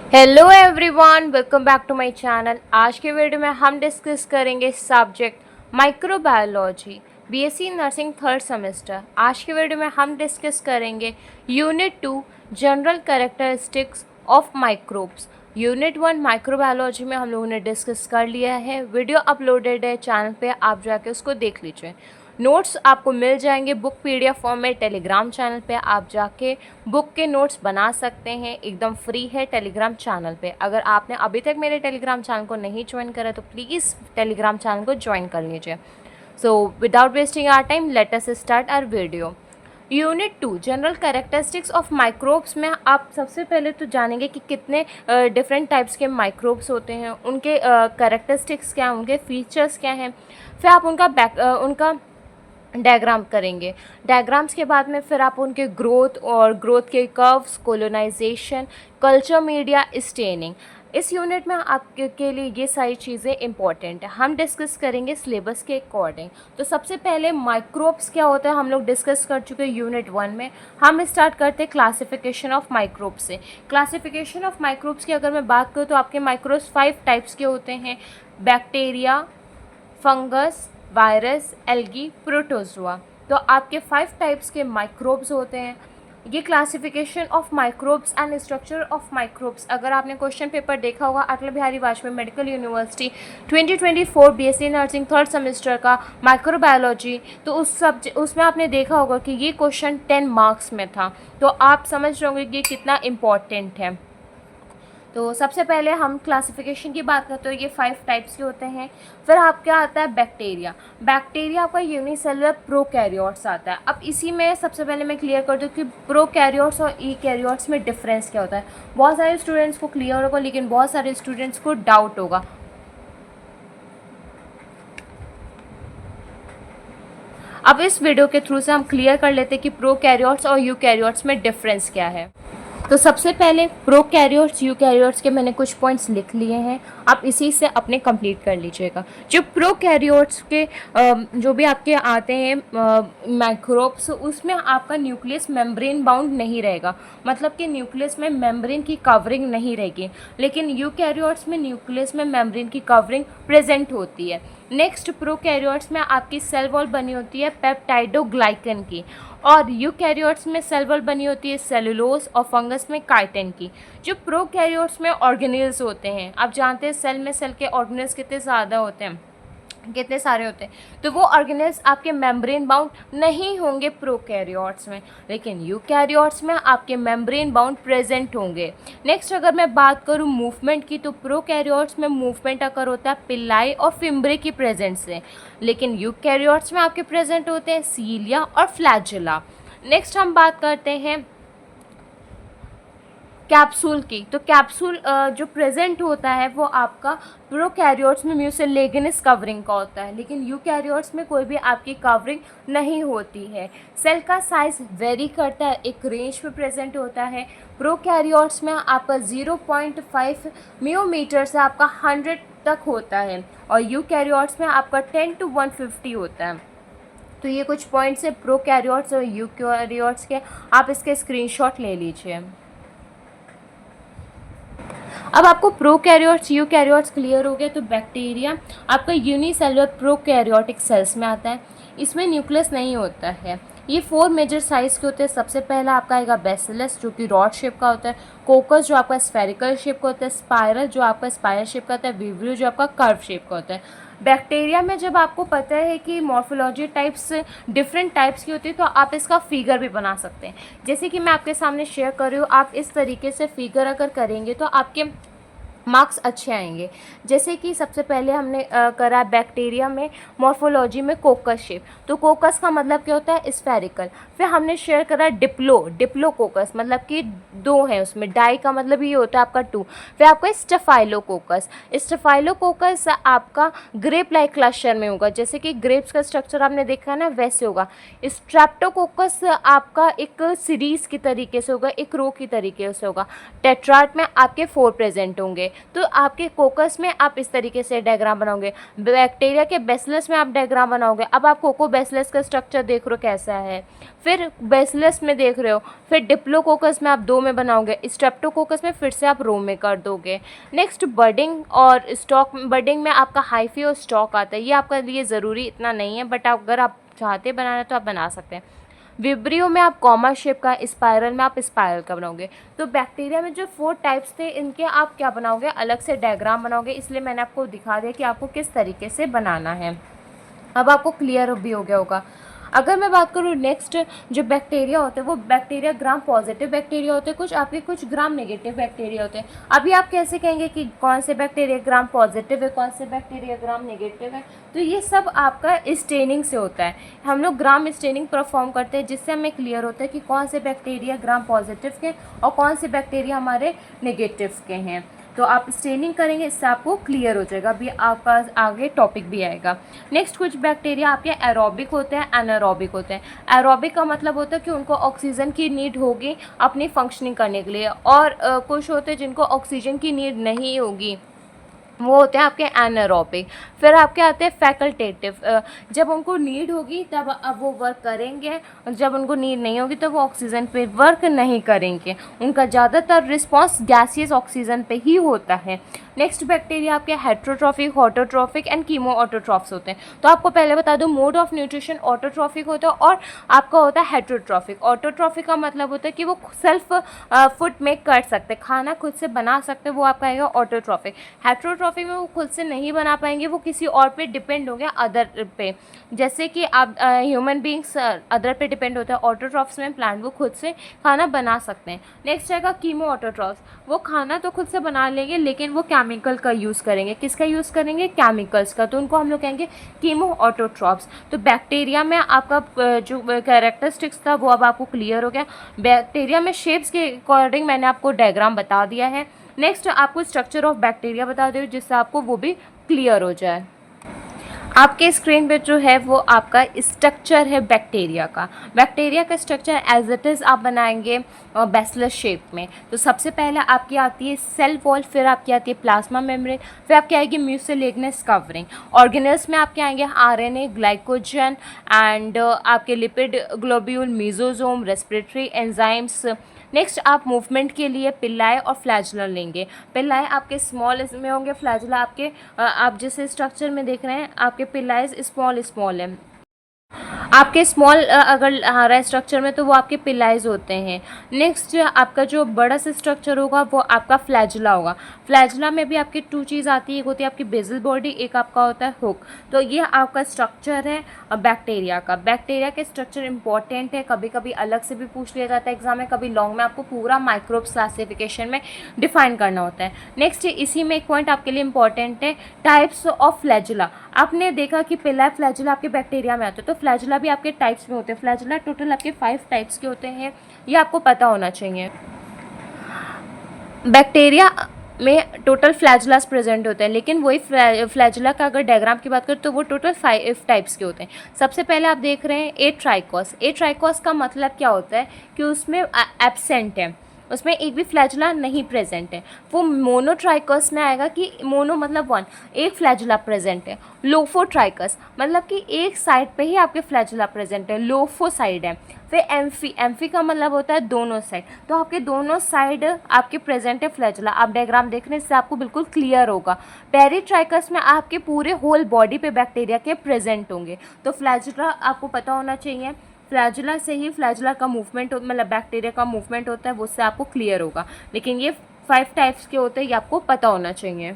Hello everyone, welcome back to my channel. आज के video में हम डिस्कस करेंगे subject microbiology, BSc nursing third semester. आज के वीडियो में हम डिस्कस करेंगे unit 2 general characteristics of microbes. Unit 1 microbiology में हम लोगों ने डिस्कस कर लिया है। वीडियो अपलोडेड है चैनल पे, आप जाके उसको देख लीजिए। नोट्स आपको मिल जाएंगे बुक पीडीएफ फॉर्म में टेलीग्राम चैनल पे। आप जाके बुक के नोट्स बना सकते हैं, एकदम फ्री है टेलीग्राम चैनल पे। अगर आपने अभी तक मेरे टेलीग्राम चैनल को नहीं ज्वाइन करा तो प्लीज़ टेलीग्राम चैनल को ज्वाइन कर लीजिए। So without wasting our time let us start our video. Unit 2 general characteristics of microbes में आप सबसे पहले तो जानेंगे कि कितने डिफरेंट टाइप्स के माइक्रोब्स होते हैं, उनके कैरेक्टरिस्टिक्स क्या हैं, उनके फीचर्स क्या हैं। फिर आप उनका डायग्राम करेंगे। डायग्राम्स के बाद में फिर आप उनके ग्रोथ और ग्रोथ के curves, colonization, culture media, staining. इस यूनिट में आपके के लिए ये सारी चीज़ें इंपॉर्टेंट है। हम डिस्कस करेंगे सिलेबस के अकॉर्डिंग। तो सबसे पहले माइक्रोब्स क्या होता है हम लोग डिस्कस कर चुके हैं यूनिट 1 में। हम स्टार्ट करते हैं क्लासिफिकेशन ऑफ माइक्रोब्स से। क्लासिफिकेशन ऑफ माइक्रोब्स की अगर मैं बात करूँ तो आपके माइक्रोब्स 5 टाइप्स के होते हैं: bacteria, fungus, virus, algae, protozoa. तो आपके 5 टाइप्स के माइक्रोब्स होते हैं। ये classification of microbes and structure of microbes, अगर आपने क्वेश्चन पेपर देखा होगा Atal Bihari Vajpayee medical university 2024 BSc nursing third semester का माइक्रोबायोलॉजी, तो उसमें आपने देखा होगा कि ये क्वेश्चन 10 मार्क्स में था। तो आप समझ रहे होंगे कि ये कितना इम्पॉर्टेंट है। तो सबसे पहले हम क्लासिफिकेशन की बात करते हैं, ये 5 टाइप्स के होते हैं। फिर आपका आता है बैक्टीरिया। बैक्टीरिया आपका यूनिसेलुलर प्रोकैरियोट्स आता है। अब इसी में सबसे पहले मैं क्लियर कर दूँ कि प्रोकैरियोट्स और ईकैरियोट्स में डिफरेंस क्या होता है। बहुत सारे स्टूडेंट्स को क्लियर होगा, लेकिन बहुत सारे स्टूडेंट्स को डाउट होगा। अब इस वीडियो के थ्रू से हम क्लियर कर लेते हैं कि प्रोकैरियोट्स और यूकैरियोट्स में डिफरेंस क्या है। तो सबसे पहले प्रोकैरियोट्स यूकैरियोट्स के मैंने कुछ पॉइंट्स लिख लिए हैं, आप इसी से अपने कंप्लीट कर लीजिएगा। जो प्रोकैरियोट्स के जो भी आपके आते हैं माइक्रोब्स, उसमें आपका न्यूक्लियस मेम्ब्रेन बाउंड नहीं रहेगा, मतलब कि न्यूक्लियस में मेम्ब्रेन की कवरिंग नहीं रहेगी। लेकिन यूकैरियोट्स में न्यूक्लियस में मेम्ब्रेन की कवरिंग प्रेजेंट होती है। नेक्स्ट, प्रोकैरियोट्स में आपकी सेल वॉल बनी होती है पेप्टाइडोग्लाइकन की, और यूकैरियोट्स में सेल वॉल बनी होती है सेलुलोज और फंगस में काइटिन की। जो प्रोकैरियोट्स में ऑर्गेनेल्स होते हैं, आप जानते हैं सेल में सेल के ऑर्गेनेल्स कितने ज़्यादा होते हैं, कितने सारे होते हैं। तो वो ऑर्गेनेल्स आपके मेम्ब्रेन बाउंड नहीं होंगे प्रोकैरियोट्स में, लेकिन यूकैरियोट्स में आपके मेम्ब्रेन बाउंड प्रेजेंट होंगे। नेक्स्ट, अगर मैं बात करूँ मूवमेंट की, तो प्रोकैरियोट्स में मूवमेंट अकर होता है पिल्लाई और फिम्ब्रे की प्रेजेंस से, लेकिन यूकैरियोट्स में आपके प्रेजेंट होते हैं सीलिया और फ्लैजेला। नेक्स्ट हम बात करते हैं कैप्सूल की। तो कैप्सूल जो प्रेजेंट होता है वो आपका प्रोकैरियोट्स में म्यूसिलेगिनस कवरिंग का होता है, लेकिन यूकैरियोट्स में कोई भी आपकी कवरिंग नहीं होती है। सेल का साइज वेरी करता है, एक रेंज में प्रेजेंट होता है। प्रोकैरियोट्स में आपका 0.5 मियोमीटर से आपका 100 तक होता है, और यूकैरियोट्स में आपका 10 to 150 होता है। तो ये कुछ पॉइंट्स है प्रोकैरियोट्स और यूकैरियोट्स के, आप इसके स्क्रीनशॉट ले लीजिए। अब आपको प्रोकैरियोट्स यूकैरियोट्स क्लियर हो गया। तो बैक्टीरिया आपका यूनिसेलुलर प्रोकैरियोटिक सेल्स में आता है। इसमें न्यूक्लियस नहीं होता है। ये 4 मेजर साइज़ के होते हैं। सबसे पहला आपका आएगा बेसिलस, जो कि रॉड शेप का होता है। कोकस, जो आपका स्फेरिकल शेप का होता है। स्पाइरल, जो आपका स्पाइरल शेप का होता है। विब्रियो, जो आपका कर्व शेप का होता है। बैक्टीरिया में जब आपको पता है कि मॉर्फोलॉजी टाइप्स डिफरेंट टाइप्स की होती है, तो आप इसका फिगर भी बना सकते हैं। जैसे कि मैं आपके सामने शेयर कर रही हूँ, आप इस तरीके से फिगर अगर करेंगे तो आपके मार्क्स अच्छे आएंगे। जैसे कि सबसे पहले हमने करा बैक्टीरिया में मॉर्फोलॉजी में कोकस शेप। तो कोकस का मतलब क्या होता है, स्फेरिकल। फिर हमने शेयर करा डिप्लोकोकस, मतलब कि 2 है उसमें, डाई का मतलब ये होता है आपका 2। फिर आपका स्टेफाइलोकोकस आपका ग्रेप लाइक क्लस्टर में होगा, जैसे कि ग्रेप्स का स्ट्रक्चर आपने देखा है ना, वैसे होगा। स्ट्रेप्टोकोकस आपका एक सीरीज की तरीके से होगा, एक रो की तरीके से होगा। टेट्राट में आपके 4 प्रेजेंट होंगे। तो आपके कोकस में आप इस तरीके से डायग्राम बनाओगे, बैक्टीरिया के बेसिलस में आप डायग्राम बनाओगे। अब आप कोको बेसिलस का स्ट्रक्चर देख रहे हो कैसा है, फिर बेसिलस में देख रहे हो, फिर डिप्लोकोकस में आप 2 में बनाओगे, स्ट्रेप्टोकोकस में फिर से आप रो में कर दोगे। नेक्स्ट बडिंग और स्टॉक, बडिंग में आपका हाइफी और स्टॉक आता है, ये आपके लिए ज़रूरी इतना नहीं है, बट अगर आप चाहते बनाना तो आप बना सकते हैं। विब्रियो में आप कॉमा शेप का, स्पाइरल में आप स्पाइरल का बनाओगे। तो बैक्टीरिया में जो 4 टाइप्स थे इनके आप क्या बनाओगे, अलग से डायग्राम बनाओगे, इसलिए मैंने आपको दिखा दिया कि आपको किस तरीके से बनाना है। अब आपको क्लियर भी हो गया होगा। अगर मैं बात करूँ नेक्स्ट, जो बैक्टीरिया होते हैं वो बैक्टीरिया ग्राम पॉजिटिव बैक्टीरिया होते हैं, कुछ आपके कुछ ग्राम नेगेटिव बैक्टीरिया होते हैं। अभी आप कैसे कहेंगे कि कौन से बैक्टीरिया ग्राम पॉजिटिव है, कौन से बैक्टीरिया ग्राम नेगेटिव है, तो ये सब आपका स्टेनिंग से होता है। हम लोग ग्राम स्टेनिंग परफॉर्म करते हैं, जिससे हमें क्लियर होता है कि कौन से बैक्टीरिया ग्राम पॉजिटिव के और कौन से बैक्टीरिया हमारे नेगेटिव के हैं। तो आप स्टेनिंग करेंगे, इससे आपको क्लियर हो जाएगा। अभी आपका आगे टॉपिक भी आएगा। नेक्स्ट, कुछ बैक्टीरिया आपके एरोबिक होते हैं, एनारोबिक होते हैं। एरोबिक का मतलब होता है कि उनको ऑक्सीजन की नीड होगी अपनी फंक्शनिंग करने के लिए, और कुछ होते हैं जिनको ऑक्सीजन की नीड नहीं होगी, वो होते हैं आपके एनारोबिक। फिर आपके आते हैं फैकल्टेटिव, जब उनको नीड होगी तब अब वो वर्क करेंगे, और जब उनको नीड नहीं होगी तो वो ऑक्सीजन पे वर्क नहीं करेंगे। उनका ज़्यादातर रिस्पॉन्स गैसियस ऑक्सीजन पे ही होता है। नेक्स्ट बैक्टीरिया आपके heterotrophic, autotrophic and chemo autotrophs होते हैं। तो आपको पहले बता दो, मोड ऑफ न्यूट्रिशन ऑटोट्रॉफिक होता है और आपका होता है हेट्रोट्रॉफिक। ऑटोट्रॉफिक का मतलब होता है कि वो सेल्फ फूड मेक कर सकते, खाना खुद से बना सकते, वो आपका आएगा ऑटोट्रॉफिक। हेट्रोट्रॉफिक में वो खुद से नहीं बना पाएंगे, वो किसी और पे डिपेंड होंगे, अदर पे, जैसे कि आप ह्यूमन बींग्स अदर पे डिपेंड होता है। ऑटोट्रॉफ्स में प्लांट वो खुद से खाना बना सकते हैं। नेक्स्ट आएगा कीमो ऑटोट्रॉफ्स, वो खाना तो खुद से बना लेंगे लेकिन वो केमिकल का यूज़ करेंगे। किसका यूज़ करेंगे, केमिकल्स का, तो उनको हम लोग कहेंगे कीमो ऑटोट्रॉफ्स। तो बैक्टीरिया में आपका जो कैरेक्टरिस्टिक्स था वो अब आपको क्लियर हो गया। बैक्टीरिया में शेप्स के अकॉर्डिंग मैंने आपको डायग्राम बता दिया है। नेक्स्ट आपको स्ट्रक्चर ऑफ बैक्टीरिया बता दो, जिससे आपको वो भी क्लियर हो जाए। आपके स्क्रीन पे जो है वो आपका स्ट्रक्चर है बैक्टीरिया का। बैक्टीरिया का स्ट्रक्चर एज इट इज़ आप बनाएंगे बैसिलस शेप में। तो सबसे पहले आपकी आती है सेल वॉल, फिर आपकी आती है प्लाज्मा मेम्ब्रेन, फिर आपकी आएगी म्यूसिलेगनस कवरिंग। ऑर्गेनेल्स में आपके आएंगे आरएनए, ग्लाइकोजन एंड आपके lipid globule, mesosome, respiratory enzymes. Next आप मूवमेंट के लिए पिल्लाए और फ्लैजुला लेंगे। पिल्लाए आपके स्मॉल में होंगे, फ्लैजुला आपके आप जैसे स्ट्रक्चर में देख रहे हैं आपके पिल्लाए स्मॉल स्मॉल है। आपके स्मॉल अगर आ रहा है स्ट्रक्चर में तो वो आपके पिलाइज होते हैं। नेक्स्ट आपका जो बड़ा सा स्ट्रक्चर होगा वो आपका फ्लैजुला होगा। फ्लैजुला में भी आपकी 2 चीज़ आती है, एक होती है आपकी बेसल बॉडी, एक आपका होता है हुक। तो ये आपका स्ट्रक्चर है बैक्टीरिया का। बैक्टीरिया के स्ट्रक्चर इंपॉर्टेंट है, कभी कभी अलग से भी पूछ लिया जाता है एग्जाम में, कभी लॉन्ग में आपको पूरा माइक्रोब्स क्लासिफिकेशन में डिफाइन करना होता है। नेक्स्ट इसी में एक पॉइंट आपके लिए इंपॉर्टेंट है, टाइप्स ऑफ फ्लैजुला। आपने देखा कि पिल्ला फ्लैजुला आपके बैक्टीरिया में आते हैं, तो फ्लैजुला भी आपके टाइप्स में होते हैं। फ्लैजुला टोटल आपके 5 टाइप्स के होते हैं, ये आपको पता होना चाहिए। बैक्टीरिया में टोटल फ्लैजुलास प्रेजेंट होते हैं, लेकिन वही फ्लैजुला का अगर डायग्राम की बात करें तो वो टोटल 5 टाइप्स के होते हैं। सबसे पहले आप देख रहे हैं ए ट्राइकोस। ए ट्राइकोस का मतलब क्या होता है कि उसमें एब्सेंट है, उसमें एक भी फ्लैजुला नहीं प्रेजेंट है। वो मोनोट्राइकस में आएगा कि मोनो मतलब 1, एक फ्लैजुला प्रेजेंट है। लोफोट्राइकस मतलब कि एक साइड पे ही आपके फ्लैजुला प्रेजेंट है, लोफो साइड है। फिर एम्फी, एम्फी का मतलब होता है दोनों साइड, तो आपके दोनों साइड आपके प्रेजेंट है फ्लैजुला। आप डायग्राम देखने से आपको बिल्कुल क्लियर होगा। पेरिट्राइकस में आपके पूरे होल बॉडी पे बैक्टीरिया के प्रेजेंट होंगे। तो फ्लैजुला आपको पता होना चाहिए, फ्लैजुला से ही फ्लैजुला का मूवमेंट मतलब बैक्टीरिया का मूवमेंट होता है, वो उससे आपको क्लियर होगा। लेकिन ये 5 टाइप्स के होते हैं, ये आपको पता होना चाहिए।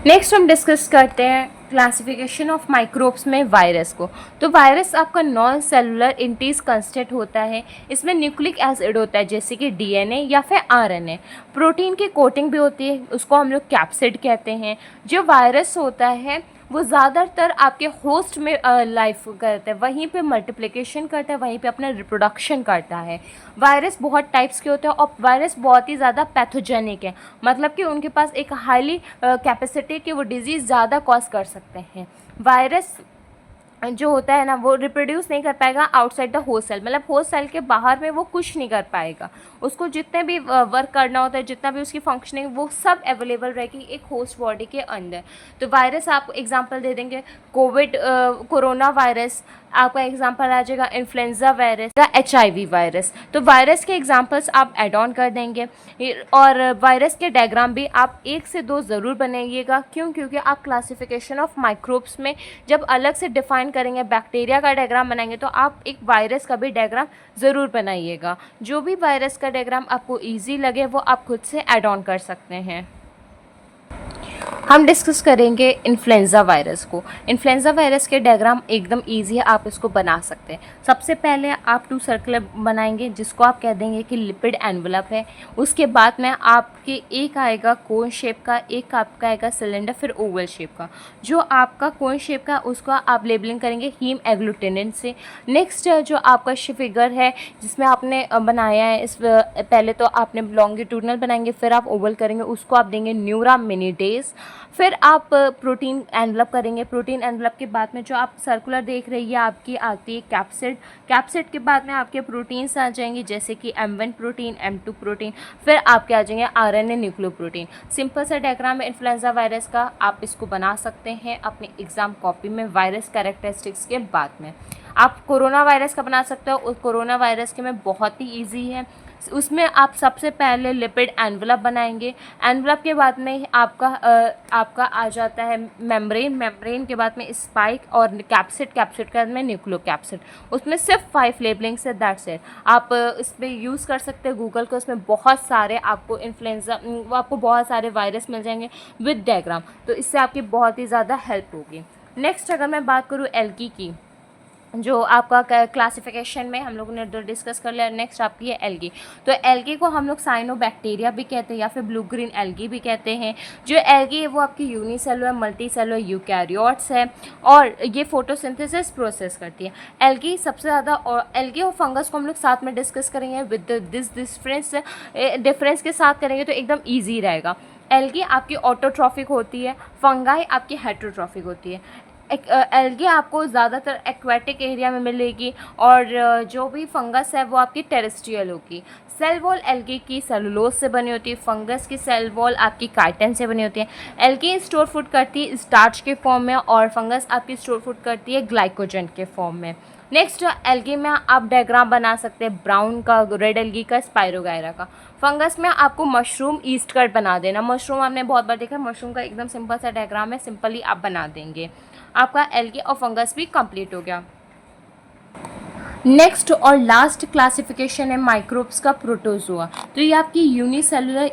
नेक्स्ट हम डिस्कस करते हैं क्लासिफिकेशन ऑफ माइक्रोब्स में वायरस को। तो वायरस आपका नॉन सेलुलर इंटीज कंस्टेंट होता है। इसमें न्यूक्लिक एसिड होता है जैसे कि डीएनए या फिर आरएनए। प्रोटीन की कोटिंग भी होती है, उसको हम लोग कैप्सिड कहते हैं। जो वायरस होता है वो ज़्यादातर आपके होस्ट में लाइफ करता है, वहीं पे मल्टीप्लिकेशन करता है, वहीं पे अपना रिप्रोडक्शन करता है। वायरस बहुत टाइप्स के होते हैं और वायरस बहुत ही ज़्यादा पैथोजेनिक है, मतलब कि उनके पास एक हाईली कैपेसिटी कि वो डिजीज़ ज़्यादा कॉज कर सकते हैं। वायरस जो होता है ना वो रिप्रोड्यूस नहीं कर पाएगा आउटसाइड द होस्ट सेल, मतलब होस्ट सेल के बाहर में वो कुछ नहीं कर पाएगा। उसको जितने भी वर्क करना होता है, जितना भी उसकी फंक्शनिंग, वो सब अवेलेबल रहेगी एक होस्ट बॉडी के अंदर। तो वायरस आप एग्जांपल दे देंगे, कोविड कोरोना वायरस, आपका एग्जांपल आ जाएगा इन्फ्लुएंजा वायरस या HIV वायरस। तो वायरस के एग्जांपल्स आप ऐड ऑन कर देंगे। और वायरस के डायग्राम भी आप 1 से 2 ज़रूर बनाइएगा। क्यों? क्योंकि आप क्लासिफिकेशन ऑफ माइक्रोब्स में जब अलग से डिफाइन करेंगे, बैक्टीरिया का डायग्राम बनाएंगे, तो आप एक वायरस का भी डायग्राम ज़रूर बनाइएगा। जो भी वायरस का डायग्राम आपको ईजी लगे वो आप खुद से ऐड ऑन कर सकते हैं। हम डिस्कस करेंगे इन्फ्लुएंजा वायरस को। इन्फ्लुएंजा वायरस के डायग्राम एकदम इजी है, आप इसको बना सकते हैं। सबसे पहले आप 2 सर्कल बनाएंगे जिसको आप कह देंगे कि लिपिड एनवलप है। उसके बाद में आपके एक आएगा कोन शेप का, एक आपका आएगा सिलेंडर, फिर ओवल शेप का। जो आपका कोन शेप का उसका आप लेबलिंग करेंगे हीम एग्लूटिनेंट से। नेक्स्ट जो आपका फिगर है जिसमें आपने बनाया है, इस पहले तो आपने लॉन्गिट्यूडनल बनाएंगे, फिर आप ओवल करेंगे, उसको आप देंगे न्यूरामिनिडेज। फिर आप प्रोटीन एनवलप करेंगे। प्रोटीन एनवलप के बाद में जो आप सर्कुलर देख रही है आपकी आती है कैप्सिड। कैप्सिड के बाद में आपके प्रोटीन्स आ जाएंगे जैसे कि M1 प्रोटीन, M2 प्रोटीन, फिर आपके आ जाएंगे RNA न्यूक्लियोप्रोटीन। सिंपल सा डायग्राम है इन्फ्लुएंजा वायरस का, आप इसको बना सकते हैं अपने एग्जाम कॉपी में वायरस कैरेक्टरिस्टिक्स के बाद में। आप कोरोना वायरस का बना सकते हो, उस कोरोना वायरस के में बहुत ही ईजी है। उसमें आप सबसे पहले लिपिड एनवलप बनाएंगे। एनवलप के बाद में आपका आ जाता है मेम्ब्रेन। मेम्ब्रेन के बाद में स्पाइक और कैप्सिड। कैप्सिड के बाद में न्यूक्लियोकैप्सिड। उसमें सिर्फ 5 लेबलिंग्स है, दैट्स इट। आप इस पर यूज़ कर सकते हैं गूगल को, उसमें बहुत सारे आपको आपको बहुत सारे वायरस मिल जाएंगे विद डायग्राम, तो इससे आपकी बहुत ही ज़्यादा हेल्प होगी। नेक्स्ट अगर मैं बात करूँ एल्गी की, जो आपका क्लासिफिकेशन में हम लोगों ने डिस्कस कर लिया। नेक्स्ट आपकी है एल्गी। तो एल्गी को हम लोग साइनोबैक्टीरिया भी कहते हैं या फिर ब्लू ग्रीन एल्गी भी कहते हैं। जो एल्गी है वो आपकी यूनिसेलुलर मल्टीसेलुलर यूकैरियोट्स है और ये फोटोसिंथेसिस प्रोसेस करती है। एल्गी सबसे ज़्यादा, और एल्गी और फंगस को हम लोग साथ में डिस्कस करेंगे विद दिस डिफरेंस के साथ करेंगे तो एकदम ईजी रहेगा। एल्गी आपकी ऑटोट्रॉफिक होती है, फंगाई आपकी हेटरोट्रॉफिक होती है। एल्गी आपको ज़्यादातर एक्वेटिक एरिया में मिलेगी और जो भी फंगस है वो आपकी टेरेस्ट्रियल होगी। सेल वॉल एल्गी की सेलुलोज से बनी होती है, फंगस की सेल वॉल आपकी काइटिन से बनी होती है। एल्गी स्टोर फूड करती है स्टार्च के फॉर्म में और फंगस आपकी स्टोर फूड करती है ग्लाइकोजन के फॉर्म में। नेक्स्ट एल्गी में आप डायग्राम बना सकते हैं ब्राउन का, रेड एल्गी का, स्पाइरोगायरा का। फंगस में आपको मशरूम ईस्ट कट बना देना। मशरूम आपने बहुत बार देखा है, मशरूम का एकदम सिंपल सा डायग्राम है, सिंपली आप बना देंगे। आपका एल्गी और फंगस भी कंप्लीट हो गया। नेक्स्ट और लास्ट क्लासिफिकेशन है माइक्रोब्स का, प्रोटोजोआ। तो ये आपकी यूनिसेलुलर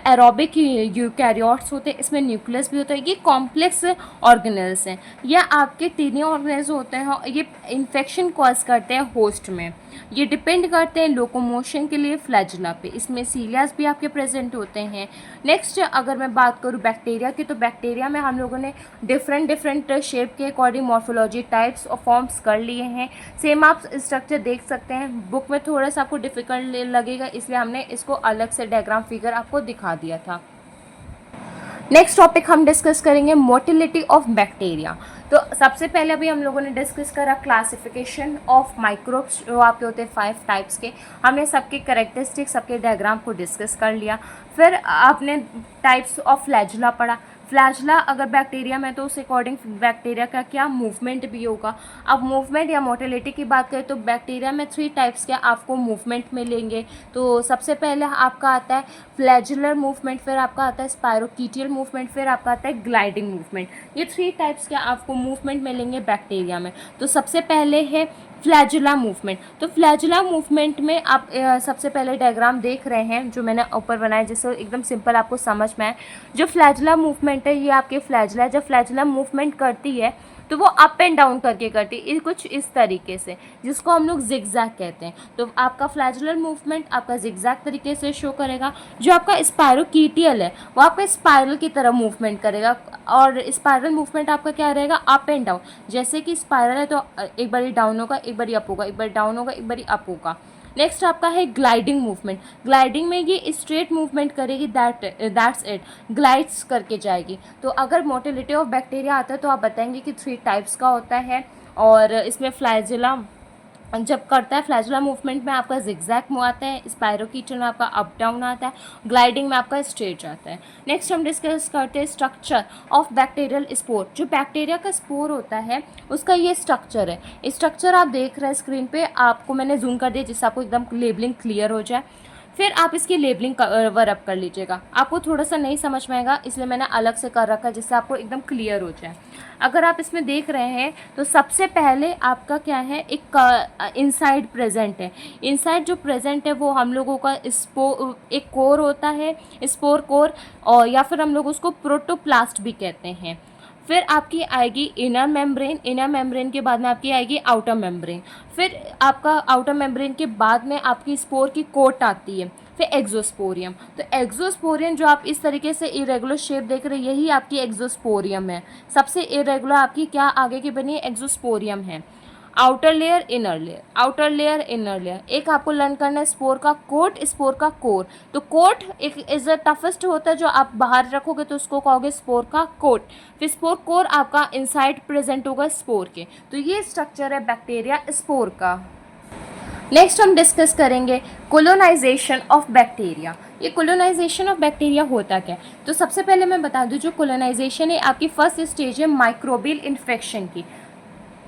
एरोबिक यूकैरियोट्स होते हैं, इसमें न्यूक्लियस भी होता है। ये कॉम्प्लेक्स ऑर्गेनेल्स हैं, ये आपके तीनों ऑर्गेनेल्स होते हैं। ये इन्फेक्शन कॉज करते हैं होस्ट में। ये डिपेंड करते हैं लोकोमोशन के लिए फ्लैजुला पे। इसमें सीलियास भी आपके प्रेजेंट होते हैं। नेक्स्ट अगर मैं बात करूँ बैक्टीरिया की, तो बैक्टीरिया में हम लोगों ने डिफरेंट शेप के अकॉर्डिंग मॉर्फोलॉजी टाइप्स और फॉर्म्स कर लिए हैं। सेम आप स्ट्रक्चर देख सकते हैं, बुक में थोड़ा सा आपको डिफिकल्ट लगेगा इसलिए हमने इसको अलग से डायग्राम फिगर आपको दिखा दिया था। नेक्स्ट टॉपिक हम डिस्कस करेंगे मोटिलिटी ऑफ बैक्टीरिया। तो सबसे पहले अभी हम लोगों ने डिस्कस करा क्लासिफिकेशन ऑफ माइक्रोब्स, जो आपके होते हैं 5 टाइप्स के। हमने सबके कैरेक्टरिस्टिक्स, सबके डायग्राम को डिस्कस कर लिया। फिर आपने टाइप्स ऑफ फ्लैजुला पढ़ा। फ्लैजुला अगर बैक्टीरिया में तो उस अकॉर्डिंग बैक्टीरिया का क्या मूवमेंट भी होगा। अब मूवमेंट या मोटिलिटी की बात करें तो बैक्टीरिया में 3 टाइप्स के आपको मूवमेंट मिलेंगे। तो सबसे पहले आपका आता है फ्लैजुलर मूवमेंट, फिर आपका आता है स्पायरोकीटियल मूवमेंट, फिर आपका आता है ग्लाइडिंग मूवमेंट। ये 3 टाइप्स के आपको मूवमेंट मिलेंगे बैक्टीरिया में। तो सबसे पहले है फ्लैजुला मूवमेंट। तो फ्लैजुला मूवमेंट में आप सबसे पहले डायग्राम देख रहे हैं जो मैंने ऊपर बनाया, जिससे एकदम सिंपल आपको समझ में आए। जो फ्लैजुला मूवमेंट है ये आपके फ्लैजुला, जब फ्लैजुला मूवमेंट करती है तो वो अप एंड डाउन करके करती है, कुछ इस तरीके से, जिसको हम लोग जिगजैग कहते हैं। तो आपका फ्लैजुलर मूवमेंट आपका जिगजैग तरीके से शो करेगा। जो आपका स्पायरोकीटियल है वो आपका स्पायरल की तरह मूवमेंट करेगा, और स्पायरल मूवमेंट आपका क्या रहेगा, अप एंड डाउन। जैसे कि स्पायरल है तो एक बारी डाउन होगा, एक बारी अप होगा, एक बारी डाउन होगा, एक बारी अप होगा। नेक्स्ट आपका है ग्लाइडिंग मूवमेंट। ग्लाइडिंग में ये स्ट्रेट मूवमेंट करेगी, दैट्स इट, ग्लाइड्स करके जाएगी। तो अगर मोटिलिटी ऑफ बैक्टीरिया आता है तो आप बताएंगे कि 3 टाइप्स का होता है और इसमें फ्लैजिला जब करता है, फ्लैजुला मूवमेंट में आपका जिगजैग मूव आता है, स्पायरोकीटन में आपका अप डाउन आता है, ग्लाइडिंग में आपका स्ट्रेट आता है। नेक्स्ट हम डिस्कस करते हैं स्ट्रक्चर ऑफ बैक्टीरियल स्पोर। जो बैक्टीरिया का स्पोर होता है उसका ये स्ट्रक्चर है। स्ट्रक्चर आप देख रहे हैं स्क्रीन पे, आपको मैंने जूम कर दिया जिससे आपको एकदम लेबलिंग क्लियर हो जाए। फिर आप इसकी लेबलिंग वर्क कर लीजिएगा। आपको थोड़ा सा नहीं समझ में आएगा इसलिए मैंने अलग से कर रखा है जिससे आपको एकदम क्लियर हो जाए। अगर आप इसमें देख रहे हैं तो सबसे पहले आपका क्या है, एक इनसाइड प्रेजेंट है। इनसाइड जो प्रेजेंट है वो हम लोगों का एक कोर होता है, स्पोर कोर, और या फिर हम लोग उसको प्रोटोप्लास्ट भी कहते हैं। फिर आपकी आएगी इनर मेम्ब्रेन, इनर मेम्ब्रेन के बाद में आपकी आएगी आउटर मेम्ब्रेन। फिर आपका आउटर मेम्ब्रेन के बाद में आपकी स्पोर की कोट आती है, फिर एक्सोस्पोरियम। तो एक्सोस्पोरियम जो आप इस तरीके से इरेगुलर शेप देख रहे हैं यही आपकी एक्सोस्पोरियम है। सबसे इरेगुलर आपकी क्या आगे की बनी है, एक्सोस्पोरियम है। Outer layer, inner layer, outer layer, inner layer. एक आपको लर्न करना है स्पोर का कोट, स्पोर का कोर। तो कोट एक इज द टफेस्ट होता है, जो आप बाहर रखोगे तो उसको कहोगे स्पोर का कोट। फिर स्पोर कोर आपका इनसाइड प्रेजेंट होगा स्पोर के। तो ये स्ट्रक्चर है बैक्टीरिया स्पोर का। नेक्स्ट हम डिस्कस करेंगे कोलोनाइजेशन ऑफ बैक्टीरिया। ये कोलोनाइजेशन ऑफ बैक्टीरिया होता क्या है, तो सबसे पहले मैं बता दूं जो कोलोनाइजेशन है आपकी फर्स्ट स्टेज है माइक्रोबियल इन्फेक्शन की।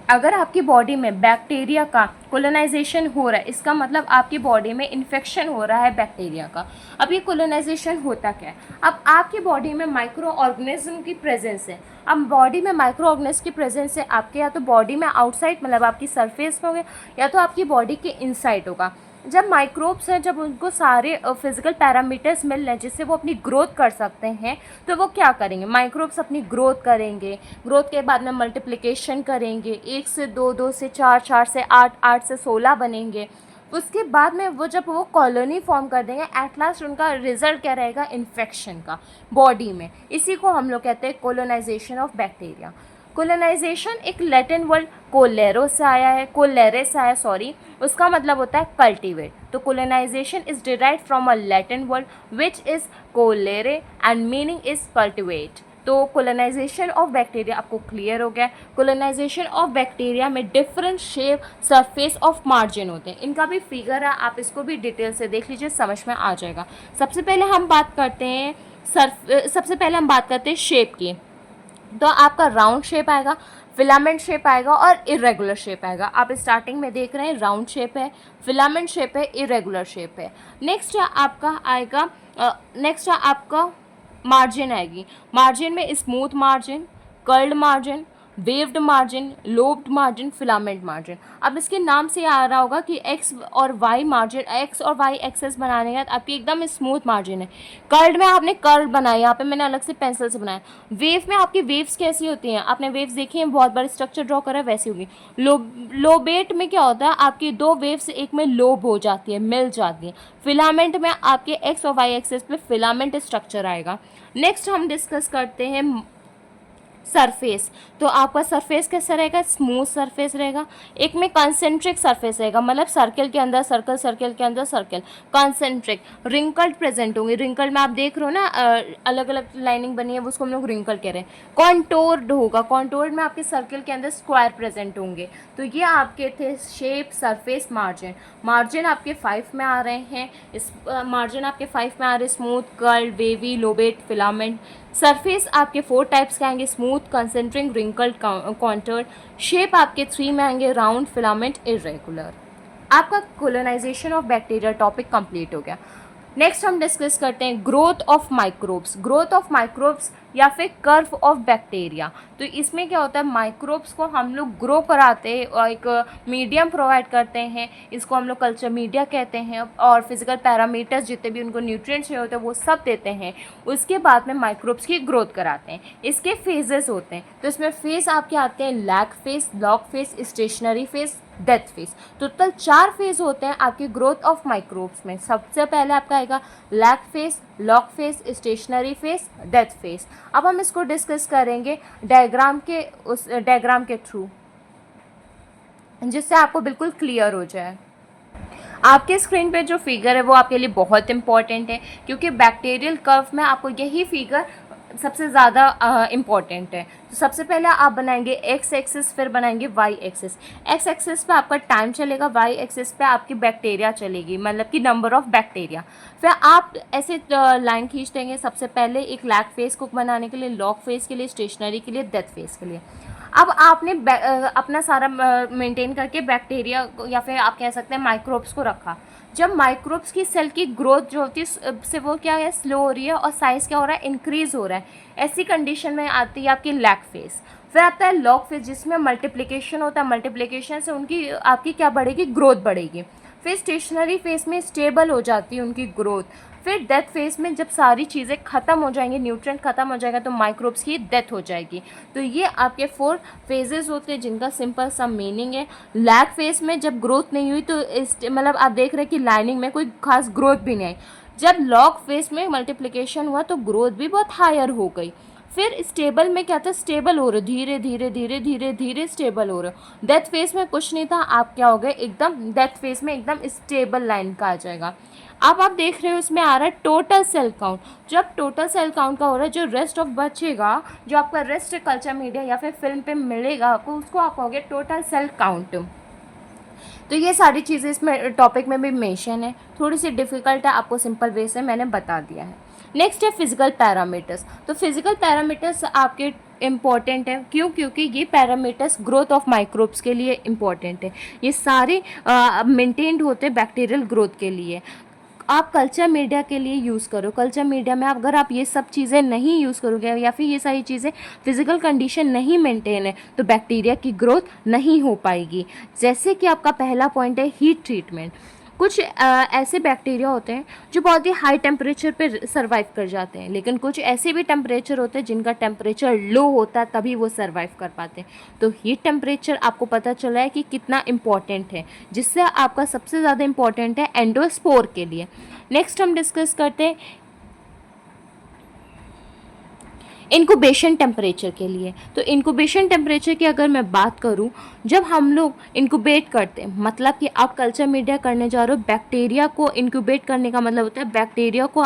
अगर आपकी बॉडी में बैक्टीरिया का कोलोनाइजेशन हो रहा है इसका मतलब आपकी बॉडी में इन्फेक्शन हो रहा है बैक्टीरिया का। अब ये कोलोनाइजेशन होता क्या है, अब आपकी बॉडी में माइक्रो ऑर्गेनिज्म की प्रेजेंस है। अब बॉडी में माइक्रो ऑर्गेनिज्म की प्रेजेंस है आपके, या तो बॉडी में आउटसाइड मतलब आपकी सरफेस में होगा, या तो आपकी बॉडी के इनसाइड होगा। जब माइक्रोब्स हैं, जब उनको सारे फिजिकल पैरामीटर्स मिल रहे हैं जिससे वो अपनी ग्रोथ कर सकते हैं, तो वो क्या करेंगे, माइक्रोब्स अपनी ग्रोथ करेंगे। ग्रोथ के बाद में मल्टीप्लिकेशन करेंगे, 1 से 2, 2 से 4, 4 से 8, 8 से 16 बनेंगे। उसके बाद में वो जब वो कॉलोनी फॉर्म कर देंगे, एट लास्ट उनका रिजल्ट क्या रहेगा, इन्फेक्शन का बॉडी में। इसी को हम लोग कहते हैं कोलोनाइजेशन ऑफ बैक्टीरिया। कोलोनाइजेशन एक लैटिन वर्ड कोलेरो से आया है, कोलेरे से आया सॉरी, उसका मतलब होता है कल्टीवेट। तो colonization is derived from a Latin word which is colere and meaning is cultivate. तो कोलोनाइजेशन ऑफ बैक्टीरिया आपको क्लियर हो गया। कोलोनाइजेशन ऑफ बैक्टीरिया में different shape, surface of margin होते हैं। इनका भी फिगर है, आप इसको भी डिटेल से देख लीजिए, समझ में आ जाएगा। सबसे पहले हम बात करते हैं शेप की। तो आपका राउंड शेप आएगा, फिलामेंट शेप आएगा और इरेगुलर शेप आएगा। आप स्टार्टिंग में देख रहे हैं राउंड शेप है, फिलामेंट शेप है, इरेगुलर शेप है। नेक्स्ट आपका मार्जिन आएगी। मार्जिन में smooth margin, curled margin, waived margin, lobed margin, filament margin. अब इसके नाम से आ रहा होगा कि एक्स और वाई मार्जिन, एक्स और वाई एक्सेस बनाने के बाद आपकी एकदम स्मूथ मार्जिन है। कर्ल्ड में आपने कर्ल बनाया, यहाँ पे मैंने अलग से पेंसिल से बनाया। वेव में आपकी वेव्स कैसी होती हैं, आपने वेव्स देखी हैं, बहुत बड़ा स्ट्रक्चर ड्रॉ करा है वैसी होगी। लोबेट में क्या होता है, आपकी दो वेव्स एक में लोब हो जाती है, मिल जाती है। फिलामेंट में आपके एक्स और वाई एक्सेस पे फिलामेंट स्ट्रक्चर आएगा। नेक्स्ट हम डिस्कस करते हैं सरफेस। तो आपका सरफेस कैसा रहेगा, स्मूथ सरफेस रहेगा। एक में कंसेंट्रिक सरफेस रहेगा, मतलब सर्कल के अंदर सर्कल, सर्कल के अंदर सर्कल, कंसेंट्रिक। रिंकल्ड प्रेजेंट होंगे, रिंकल्ड में आप देख रहे हो ना अलग अलग लाइनिंग बनी है, उसको हम लोग रिंकल कह रहे हैं। कॉन्टोर्ड होगा, कॉन्टोर्ड में आपके सर्कल के अंदर स्क्वायर प्रेजेंट होंगे। तो ये आपके थे शेप, सरफेस, मार्जिन। मार्जिन आपके 5 में आ रहे हैं, इस मार्जिन आपके 5 में आ रहे हैं, smooth, curled, wavy, lobate, filament. Surface आपके 4 टाइप्स के आएंगे, smooth, concentric, wrinkled, contoured. Shape आपके 3 में आएंगे, राउंड, फिलामेंट, इरेगुलर। आपका colonization of bacteria topic complete हो गया। नेक्स्ट हम डिस्कस करते हैं growth of microbes. Growth of microbes या फिर कर्व ऑफ बैक्टीरिया। तो इसमें क्या होता है, माइक्रोब्स को हम लोग ग्रो कराते हैं और एक मीडियम प्रोवाइड करते हैं, इसको हम लोग कल्चर मीडिया कहते हैं, और फिजिकल पैरामीटर्स जितने भी उनको न्यूट्रिएंट्स चाहिए होते हैं वो सब देते हैं। उसके बाद में माइक्रोब्स की ग्रोथ कराते हैं। इसके फेजेस होते हैं, तो इसमें फेज आपके आते हैं lag phase, log phase, stationary phase, death phase. Total 4 phase होते हैं आपकी ग्रोथ ऑफ माइक्रोब्स में। सबसे पहले आपका आएगा lag phase, log phase, stationary phase, death phase. अब हम इसको डिस्कस करेंगे डायग्राम के थ्रू, जिससे आपको बिल्कुल क्लियर हो जाए। आपके स्क्रीन पे जो फिगर है वो आपके लिए बहुत इंपॉर्टेंट है, क्योंकि बैक्टीरियल कर्व में आपको यही फिगर सबसे ज़्यादा इम्पॉर्टेंट है। तो सबसे पहले आप बनाएंगे एक्स एक्सिस, फिर बनाएंगे वाई एक्सिस। एक्स एक्सिस पे आपका टाइम चलेगा, वाई एक्सिस पे आपकी बैक्टीरिया चलेगी, मतलब कि नंबर ऑफ बैक्टीरिया। फिर आप ऐसे लाइन खींच देंगे, सबसे पहले एक लैग फेज को बनाने के लिए, लॉग फेज के लिए, स्टेशनरी के लिए, डेथ फेज के लिए। अब आपने अपना सारा मेंटेन करके बैक्टीरिया या फिर आप कह सकते हैं माइक्रोब्स को रखा। जब माइक्रोब्स की सेल की ग्रोथ जो होती है से वो क्या है, स्लो हो रही है, और साइज़ क्या हो रहा है, इंक्रीज़ हो रहा है, ऐसी कंडीशन में आती है आपकी लैग फेज। फिर आता है लॉग फेज, जिसमें मल्टीप्लिकेशन होता है, मल्टीप्लिकेशन से उनकी आपकी क्या बढ़ेगी, ग्रोथ बढ़ेगी। फिर स्टेशनरी फेज में स्टेबल हो जाती है उनकी ग्रोथ। फिर डेथ फेज में जब सारी चीज़ें ख़त्म हो जाएंगी, न्यूट्रिएंट ख़त्म हो जाएगा, तो माइक्रोब्स की डेथ हो जाएगी। तो ये आपके 4 फेजेस होते हैं, जिनका सिंपल सा मीनिंग है। लैग फेज में जब ग्रोथ नहीं हुई तो मतलब आप देख रहे हैं कि लाइनिंग में कोई खास ग्रोथ भी नहीं आई। जब लॉग फेज में मल्टीप्लिकेशन हुआ तो ग्रोथ भी बहुत हायर हो गई। फिर स्टेबल में क्या था, स्टेबल हो रहे, धीरे धीरे धीरे धीरे धीरे स्टेबल हो रहे। डेथ फेज में कुछ नहीं था, आप क्या हो गए, एकदम डेथ फेज में एकदम स्टेबल लाइन का आ जाएगा। अब आप देख रहे हो इसमें आ रहा है टोटल सेल काउंट। जब टोटल सेल काउंट का हो रहा है, जो रेस्ट ऑफ बचेगा, जो आपका रेस्ट कल्चर मीडिया या फिर फिल्म पे मिलेगा आपको, उसको आप कहोगे टोटल सेल काउंट। तो ये सारी चीज़ें इसमें टॉपिक में भी मेंशन है, थोड़ी सी डिफ़िकल्ट है, आपको सिंपल वे से मैंने बता दिया है। नेक्स्ट है फिजिकल पैरामीटर्स। तो फिजिकल पैरामीटर्स आपके इम्पॉर्टेंट है, क्यों, क्योंकि ये पैरामीटर्स ग्रोथ ऑफ माइक्रोब्स के लिए इम्पॉर्टेंट है। ये सारे मेंटेन्ड होते हैं बैक्टीरियल ग्रोथ के लिए। आप कल्चर मीडिया के लिए यूज़ करो। कल्चर मीडिया में अगर आप ये सब चीज़ें नहीं यूज़ करोगे या फिर ये सारी चीज़ें फिजिकल कंडीशन नहीं मेंटेन है, तो बैक्टीरिया की ग्रोथ नहीं हो पाएगी। जैसे कि आपका पहला पॉइंट है हीट ट्रीटमेंट। कुछ ऐसे बैक्टीरिया होते हैं जो बहुत ही हाई टेम्परेचर पे सर्वाइव कर जाते हैं, लेकिन कुछ ऐसे भी टेम्परेचर होते हैं जिनका टेम्परेचर लो होता है, तभी वो सर्वाइव कर पाते हैं। तो हीट टेम्परेचर आपको पता चला है कि कितना इम्पॉर्टेंट है, जिससे आपका सबसे ज़्यादा इम्पॉर्टेंट है एंडोस्पोर के लिए। नेक्स्ट हम डिस्कस करते हैं इंक्यूबेशन टेम्परेचर के लिए। तो इंक्यूबेशन टेम्परेचर की अगर मैं बात करूं, जब हम लोग इंक्यूबेट करते हैं, मतलब कि आप कल्चर मीडिया करने जा रहे हो, बैक्टीरिया को इंक्यूबेट करने का मतलब होता है बैक्टीरिया को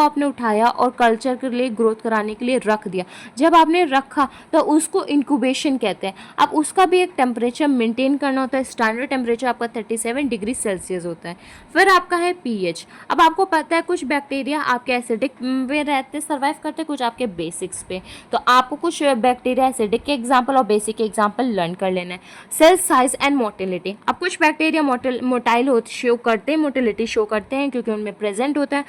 आपने उठाया और कल्चर के लिए ग्रोथ कराने के लिए रख दिया। जब आपने रखा तो उसको इंक्यूबेशन कहते हैं। अब उसका भी एक टेम्परेचर मेंटेन करना होता है। स्टैंडर्ड टेम्परेचर आपका 37 डिग्री सेल्सियस होता है। फिर आपका है पीएच। अब आपको पता है कुछ बैक्टीरिया आपके एसिडिक में रहते, सर्वाइव करते, कुछ आपके बेसिक्स पे। तो आपको कुछ बैक्टीरिया एसिडिक के एग्जांपल और बेसिक के एग्जांपल लर्न कर लेना है। Cell size and motility. अब कुछ बैक्टीरिया मोटाइल शो करते हैं, मोटिलिटी शो करते हैं क्योंकि उनमें प्रेजेंट होता है।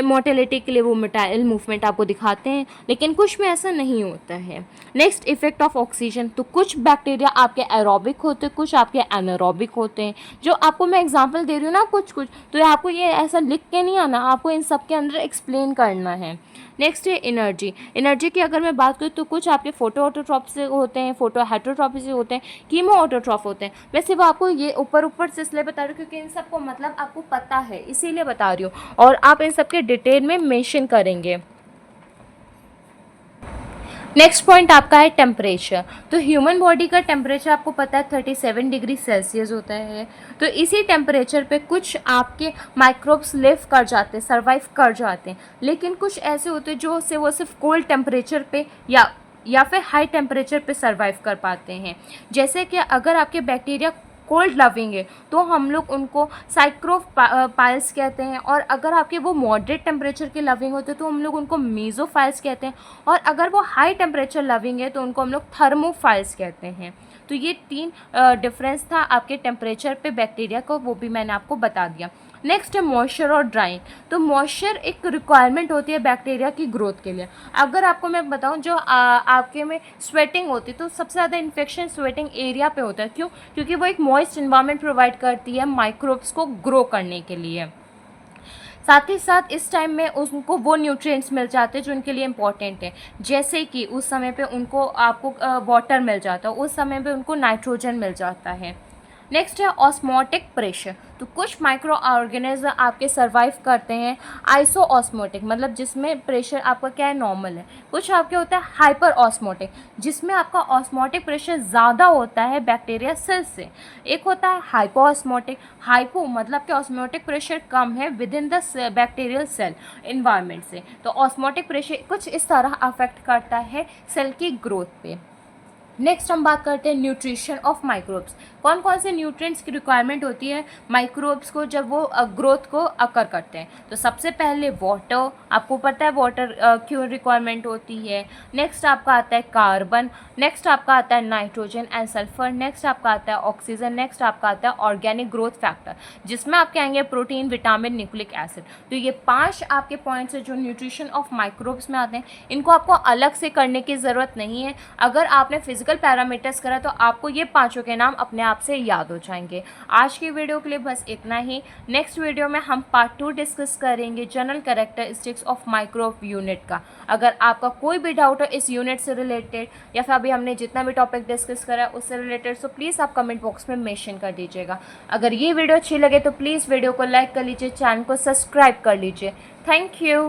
मोटिलिटी के लिए वो मोटाइल मूवमेंट आपको दिखाते हैं, लेकिन कुछ में ऐसा नहीं होता है। Next effect of oxygen. तो कुछ बैक्टीरिया आपके एरोबिक होते हैं, कुछ आपके एनारोबिक होते हैं। जो आपको मैं एग्जांपल दे रही हूँ ना कुछ तो आपको ये ऐसा लिख के नहीं आना, आपको इन सब के अंदर एक्सप्लेन करना है। नेक्स्ट है एनर्जी। एनर्जी की अगर मैं बात करूँ तो कुछ आपके फोटो ऑटोट्रॉप से होते हैं, फोटो हेटरोट्रॉपी से होते हैं, कीमो ऑटोट्रॉफ होते हैं। वैसे वो आपको ये ऊपर से इसलिए बता रही हूँ क्योंकि इन सबको मतलब आपको पता है, इसीलिए बता रही हूँ, और आप इन सबके डिटेल में मेंशन करेंगे। नेक्स्ट पॉइंट आपका है टेम्परेचर। तो ह्यूमन बॉडी का टेम्परेचर आपको पता है 37 डिग्री सेल्सियस होता है। तो इसी टेम्परेचर पे कुछ आपके माइक्रोब्स लिव कर जाते हैं, सर्वाइव कर जाते हैं, लेकिन कुछ ऐसे होते हैं जो वो सिर्फ कोल्ड टेम्परेचर पे या फिर हाई टेम्परेचर पे सर्वाइव कर पाते हैं। जैसे कि अगर आपके बैक्टीरिया कोल्ड लविंग है तो हम लोग उनको साइक्रोफाइल्स कहते हैं, और अगर आपके वो मॉडरेट टेम्परेचर के लविंग होते हैं तो हम लोग उनको मीज़ोफाइल्स कहते हैं, और अगर वो हाई टेम्परेचर लविंग है तो उनको हम लोग थर्मोफाइल्स कहते हैं। तो ये 3 डिफरेंस था आपके टेम्परेचर पे बैक्टीरिया को, वो भी मैंने आपको बता दिया। नेक्स्ट है मॉइस्चर और ड्राइंग। तो मॉइस्चर एक रिक्वायरमेंट होती है बैक्टीरिया की ग्रोथ के लिए। अगर आपको मैं बताऊं, जो आपके में स्वेटिंग होती है तो सबसे ज़्यादा इन्फेक्शन स्वेटिंग एरिया पे होता है। क्यों? क्योंकि वो एक मॉइस्ट इन्वायरमेंट प्रोवाइड करती है माइक्रोब्स को ग्रो करने के लिए। साथ ही साथ इस टाइम में उनको वो न्यूट्रिएंट्स मिल जाते हैं जो उनके लिए इम्पॉर्टेंट है। जैसे कि उस समय पे उनको आपको वाटर मिल जाता है, उस समय पे उनको नाइट्रोजन मिल जाता है। नेक्स्ट है ऑस्मोटिक प्रेशर। तो कुछ माइक्रो ऑर्गेनिज्म आपके सर्वाइव करते हैं आइसो ऑस्मोटिक, मतलब जिसमें प्रेशर आपका क्या है, नॉर्मल है। कुछ आपके होता है हाइपर ऑस्मोटिक, जिसमें आपका ऑस्मोटिक प्रेशर ज़्यादा होता है बैक्टीरिया सेल से। एक होता है हाइपो ऑस्मोटिक, हाइपो मतलब कि ऑस्मोटिक प्रेशर कम है within the bacterial cell environment से। तो ऑस्मोटिक प्रेशर कुछ इस तरह अफेक्ट करता है सेल की ग्रोथ पे। नेक्स्ट हम बात करते हैं न्यूट्रिशन ऑफ माइक्रोब्स। कौन कौन से न्यूट्रिएंट्स की रिक्वायरमेंट होती है माइक्रोब्स को जब वो ग्रोथ को अकर करते हैं। तो सबसे पहले वाटर, आपको पता है वाटर क्यों रिक्वायरमेंट होती है। नेक्स्ट आपका आता है कार्बन, नेक्स्ट आपका आता है नाइट्रोजन एंड सल्फर, नेक्स्ट आपका आता है ऑक्सीजन, नेक्स्ट आपका आता है ऑर्गेनिक ग्रोथ फैक्टर, जिसमें आपके आएंगे प्रोटीन, विटामिन, न्यूक्लिक एसिड। तो ये 5 आपके पॉइंट्स हैं जो न्यूट्रिशन ऑफ माइक्रोब्स में आते हैं। इनको आपको अलग से करने की ज़रूरत नहीं है। अगर आपने फिजिकल पैरामीटर्स करा तो आपको ये 5 के नाम अपने आप से याद हो जाएंगे। आज की वीडियो के लिए बस इतना ही। नेक्स्ट वीडियो में हम पार्ट 2 डिस्कस करेंगे general characteristics of microbe unit का। अगर आपका कोई भी डाउट हो इस यूनिट से रिलेटेड या फिर अभी हमने जितना भी टॉपिक डिस्कस करा है उससे रिलेटेड, तो प्लीज़ आप कमेंट बॉक्स में मेंशन कर दीजिएगा। अगर ये वीडियो अच्छी लगे तो प्लीज़ वीडियो को लाइक कर लीजिए, चैनल को सब्सक्राइब कर लीजिए। Thank you.